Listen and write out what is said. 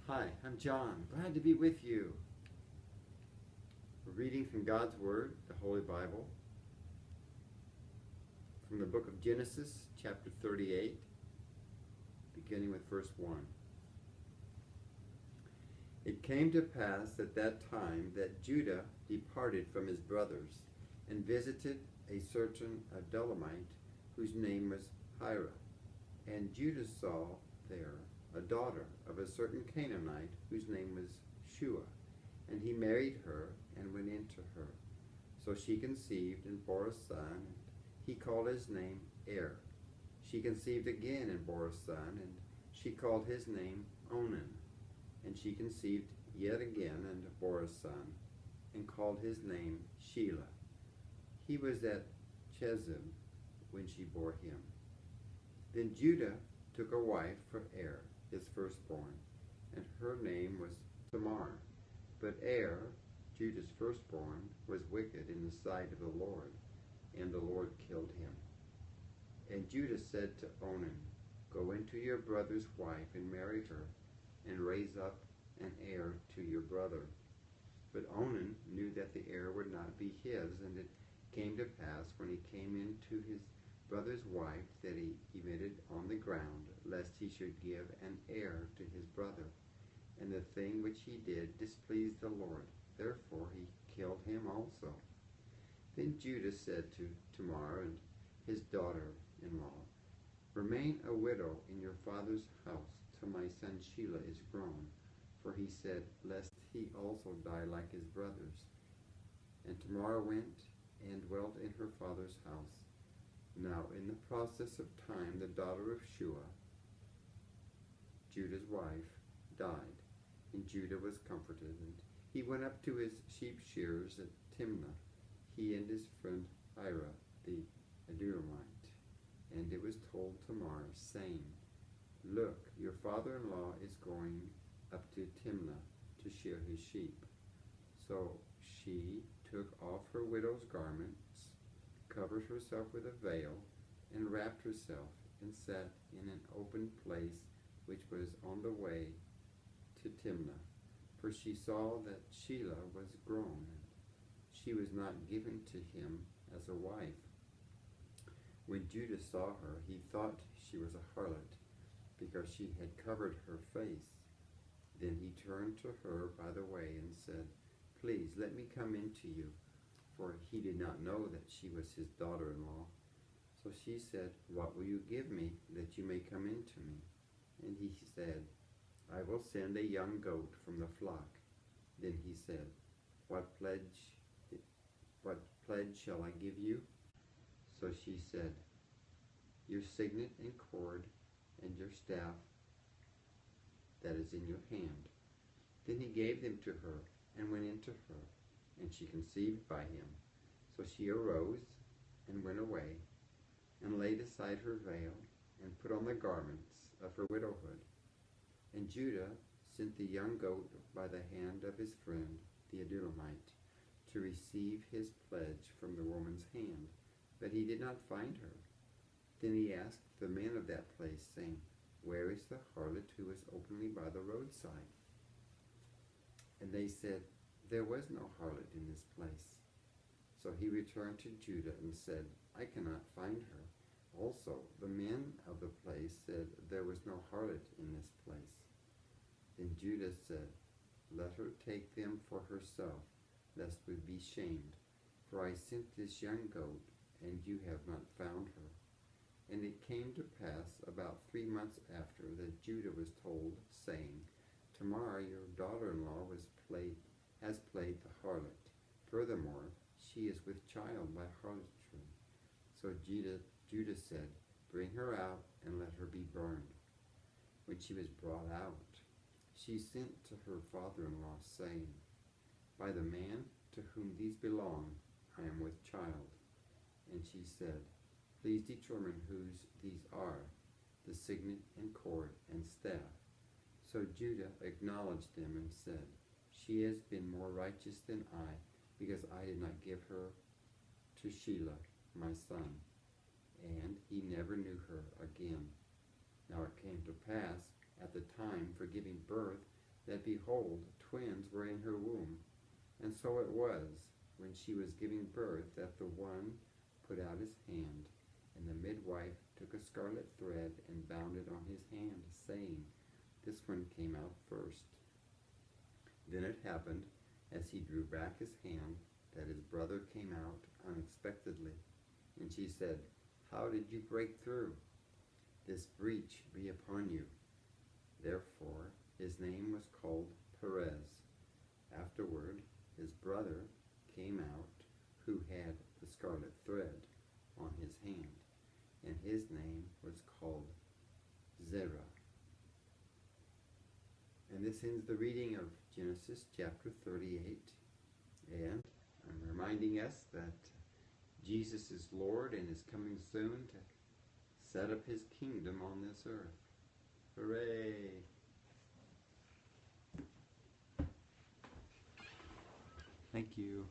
Hi, I'm John. Glad to be with you. We're reading from God's Word, the Holy Bible, from the book of Genesis, chapter 38, beginning with verse 1. It came to pass at that time that Judah departed from his brothers and visited a certain Adullamite whose name was Hira. And Judah saw there a daughter of a certain Canaanite whose name was Shua. And he married her and went into her. So she conceived and bore a son, and he called his name Er. She conceived again and bore a son, and she called his name Onan. And she conceived yet again and bore a son, and called his name Shelah. He was at Chezib when she bore him. Then Judah took a wife for Er, his firstborn, and her name was Tamar. But Er, Judah's firstborn, was wicked in the sight of the Lord, and the Lord killed him. And Judah said to Onan, Go into your brother's wife and marry her, and raise up an heir to your brother. But Onan knew that the heir would not be his, and it came to pass when he came into his brother's wife that he emitted on the ground, lest he should give an heir to his brother. And the thing which he did displeased the Lord. Therefore he killed him also. Then Judah said to Tamar and his daughter-in-law, Remain a widow in your father's house till my son Shelah is grown. For he said, Lest he also die like his brothers. And Tamar went and dwelt in her father's house. Now in the process of time the daughter of Shua, Judah's wife, died, and Judah was comforted, and he went up to his sheep shearers at Timnah, he and his friend Hira the Adullamite. And it was told Tamar, saying, Look, your father-in-law is going up to Timnah to shear his sheep. So she took off her widow's garments, covered herself with a veil, and wrapped herself, and sat in an open place which was on the way to Timnah. For she saw that Shelah was grown, and she was not given to him as a wife. When Judah saw her, he thought she was a harlot, because she had covered her face. Then he turned to her by the way and said, Please let me come in to you. For he did not know that she was his daughter-in-law. So she said, What will you give me that you may come in to me? And he said, I will send a young goat from the flock. Then he said, What pledge shall I give you? So she said, Your signet and cord and your staff that is in your hand. Then he gave them to her and went into her, and she conceived by him. So she arose and went away, and laid aside her veil, and put on the garments of her widowhood. And Judah sent the young goat by the hand of his friend, the Adullamite, to receive his pledge from the woman's hand, but he did not find her. Then he asked the men of that place, saying, Where is the harlot who was openly by the roadside? And they said, There was no harlot in this place. So he returned to Judah and said, I cannot find her. Also, the men of the place said, There was no harlot in this place. Then Judah said, Let her take them for herself, lest we be shamed. For I sent this young goat, and you have not found her. And it came to pass about 3 months after that Judah was told, saying, Tamar, your daughter-in-law, has played the harlot. Furthermore, she is with child by harlotry. So Judah said, Bring her out, and let her be burned. When she was brought out, she sent to her father-in-law, saying, By the man to whom these belong, I am with child. And she said, Please determine whose these are, the signet and cord and staff. So Judah acknowledged them and said, She has been more righteous than I, because I did not give her to Shelah, my son. And he never knew her again. Now it came to pass, at the time for giving birth, that, behold, twins were in her womb. And so it was, when she was giving birth, that the one put out his hand, and the midwife took a scarlet thread and bound it on his hand, saying, This one came out first. Then it happened, as he drew back his hand, that his brother came out unexpectedly. And she said, How did you break through? This breach be upon you. Therefore his name was called Perez. Afterward his brother came out, who had the scarlet thread on his hand, and his name was called Zerah. And this ends the reading of Genesis chapter 38. And I'm reminding us that Jesus is Lord and is coming soon to set up his kingdom on this earth. Hooray! Thank you.